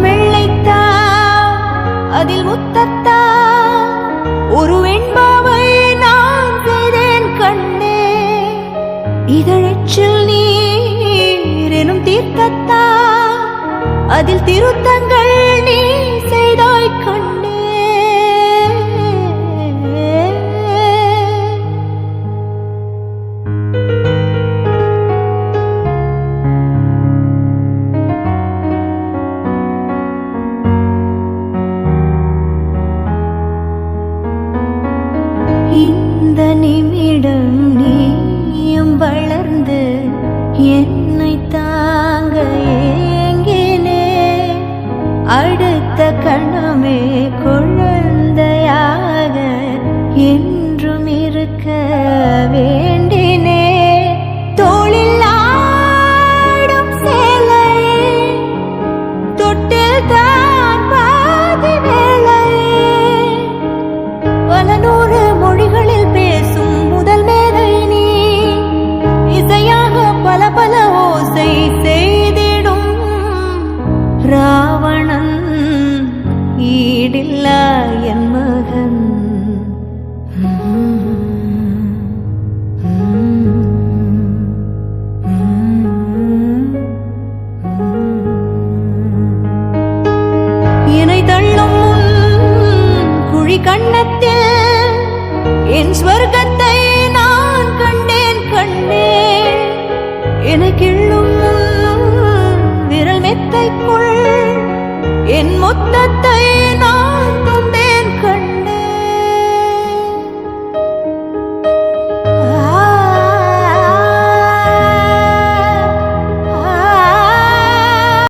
வெள்ளைத்தா அதில் முத்தத்தா ஒரு வெண்பாவை நான் செய்தேன் கண்ணே. இதழச்சில் நீர் எனும் தீர்த்தத்தா அதில் திருத்தங்கள் நீ செய்தாய் கண்ணே. இந்த நிமிடம் நீயும் வளர்ந்து என்னை தாங்க ஏங்கினே. அடுத்த கணமே குழந்தையாக என்றும் இருக்க வேண்டினே. தோளில் ஆடும் சேலையே தொட்டில் தான் பாதி வேளையே. பல நூறு மொழிகளில் பேசும் முதல் மேதை நீ. இசையாக பல பல ஓசை செய்திடும் ராவணன் ஈடில்லா என் மகன். என்னை தள்ளும் குழி கண்ணத்தில் என் ஸ்வர்க்கத்தை நான் கண்டேன் கண்டே. எனக்கிள்ளும் விரல் மெத்தைக்குள் என் மொத்தத்தை